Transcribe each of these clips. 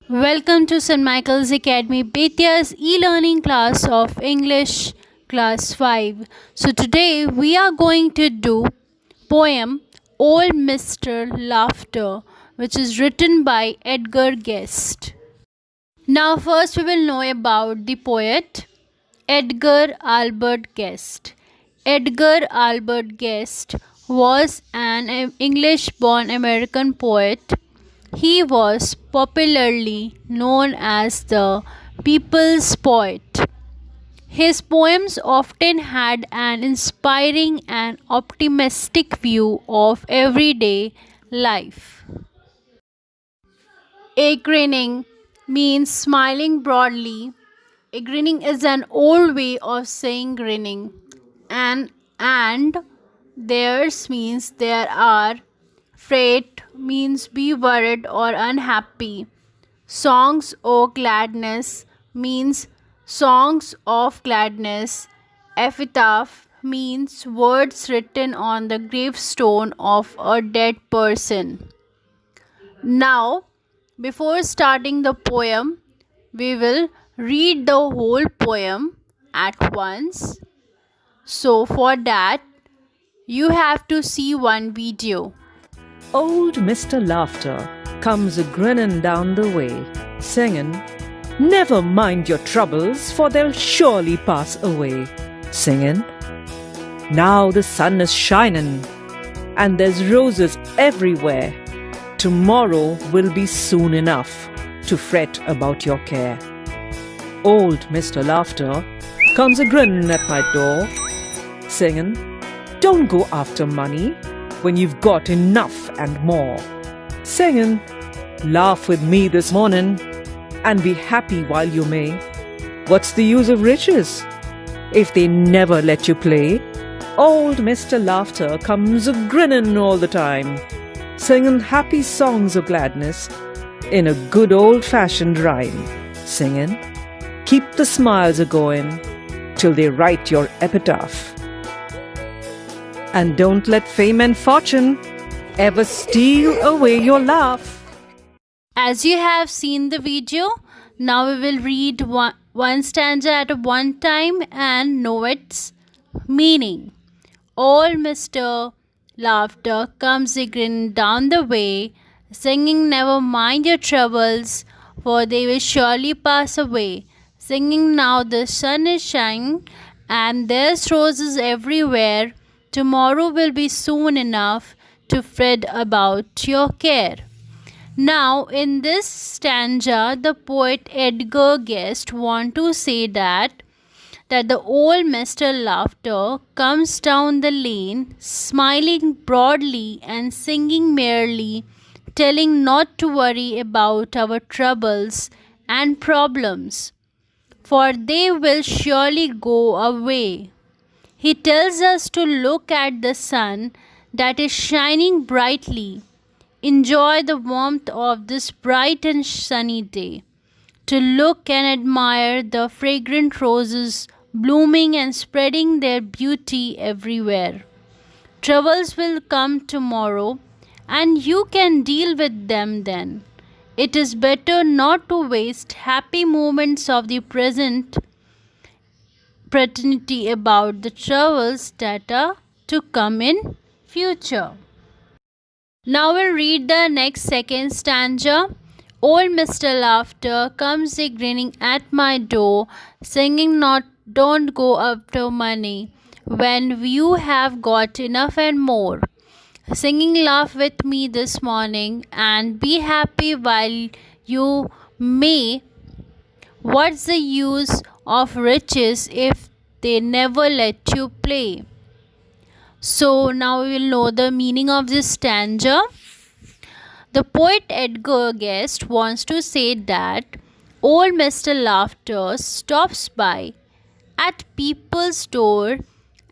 Welcome to St. Michael's Academy Betya's e-learning class of English class 5. So today we are going to do poem Old Mr. Laughter, which is written by Edgar Guest. Now first we will know about the poet Edgar Albert Guest. Edgar Albert Guest was an English-born American poet. He was popularly known as the People's Poet. His poems often had an inspiring and optimistic view of everyday life. A grinning means smiling broadly. A grinning is an old way of saying grinning. And theirs means there are. Fret means be worried or unhappy. Songs of gladness means songs of gladness. Epitaph means words written on the gravestone of a dead person. Now, before starting the poem, we will read the whole poem at once. So, for that, you have to see one video. Old Mr. Laughter comes a grinnin' down the way, singing, "Never mind your troubles, for they'll surely pass away." Singing, "Now the sun is shining, and there's roses everywhere. Tomorrow will be soon enough to fret about your care." Old Mr. Laughter comes a grinnin' at my door, singing, "Don't go after money when you've got enough and more." Singing, "Laugh with me this morning and be happy while you may. What's the use of riches if they never let you play?" Old Mr. Laughter comes a grinnin' all the time, singing happy songs of gladness in a good old-fashioned rhyme. Singing, "Keep the smiles a-going till they write your epitaph. And don't let fame and fortune ever steal away your laugh." As you have seen the video, now we will read one stanza at one time and know its meaning. Old Mr. Laughter comes a grin down the way, singing, "Never mind your troubles, for they will surely pass away." Singing, "Now the sun is shining, and there's roses everywhere. Tomorrow will be soon enough to fret about your care." Now, in this stanza, the poet Edgar Guest want to say that the old Mr. Laughter comes down the lane, smiling broadly and singing merrily, telling not to worry about our troubles and problems, for they will surely go away. He tells us to look at the sun that is shining brightly, enjoy the warmth of this bright and sunny day, to look and admire the fragrant roses blooming and spreading their beauty everywhere. Troubles will come tomorrow, and you can deal with them then. It is better not to waste happy moments of the present preternity about the troubles that are to come in future. Now we'll read the next second stanza. Old Mr. Laughter comes a grinning at my door, singing, "Not don't go after money when you have got enough and more." Singing, "Laugh with me this morning and be happy while you may. What's the use of riches if they never let you play?" So now we will know the meaning of this stanza. The poet Edgar Guest wants to say that old Mr. Laughter stops by at people's door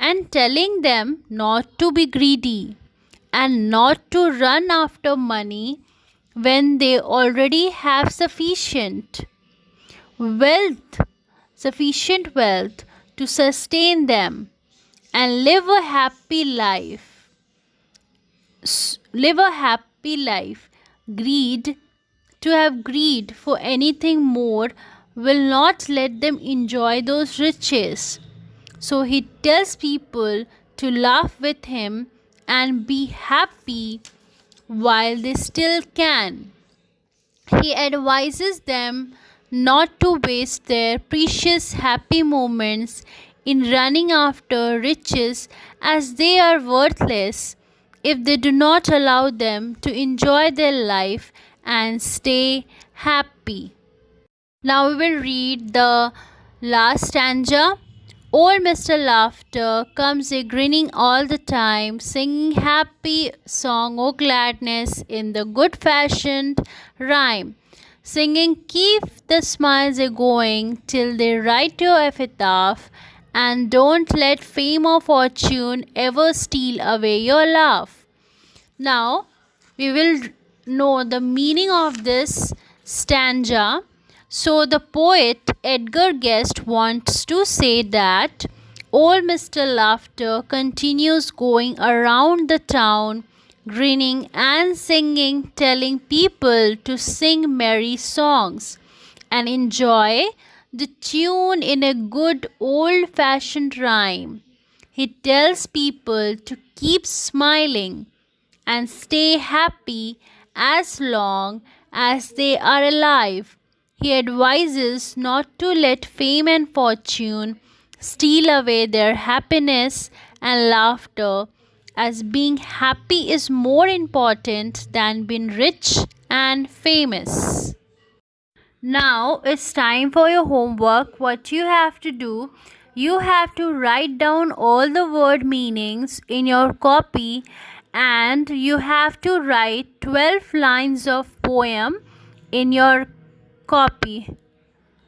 and telling them not to be greedy and not to run after money when they already have wealth, sufficient wealth to sustain them and live a happy life. Greed to have greed for anything more will not let them enjoy those riches. So he tells people to laugh with him and be happy while they still can. He advises them not to waste their precious happy moments in running after riches, as they are worthless if they do not allow them to enjoy their life and stay happy. Now we will read the last stanza. Old Mr. Laughter comes a grinning all the time, singing happy song o' gladness in the good fashioned rhyme. Singing, keep the smiles a going till they write your epitaph, and don't let fame or fortune ever steal away your laugh. Now we will know the meaning of this stanza. So, the poet Edgar Guest wants to say that old Mr. Laughter continues going around the town, grinning and singing, telling people to sing merry songs and enjoy the tune in a good old fashioned rhyme. He tells people to keep smiling and stay happy as long as they are alive. He advises not to let fame and fortune steal away their happiness and laughter, as being happy is more important than being rich and famous. Now it's time for your homework. What you have to do, you have to write down all the word meanings in your copy, and you have to write 12 lines of poem in your copy.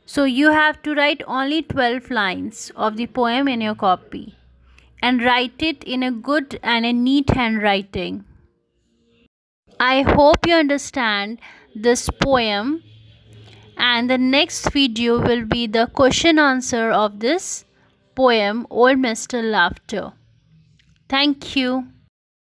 So you have to write only 12 lines of the poem in your copy and write it in a good and a neat handwriting. I hope you understand this poem, and the next video will be the question answer of this poem, Old Mr. Laughter. Thank you.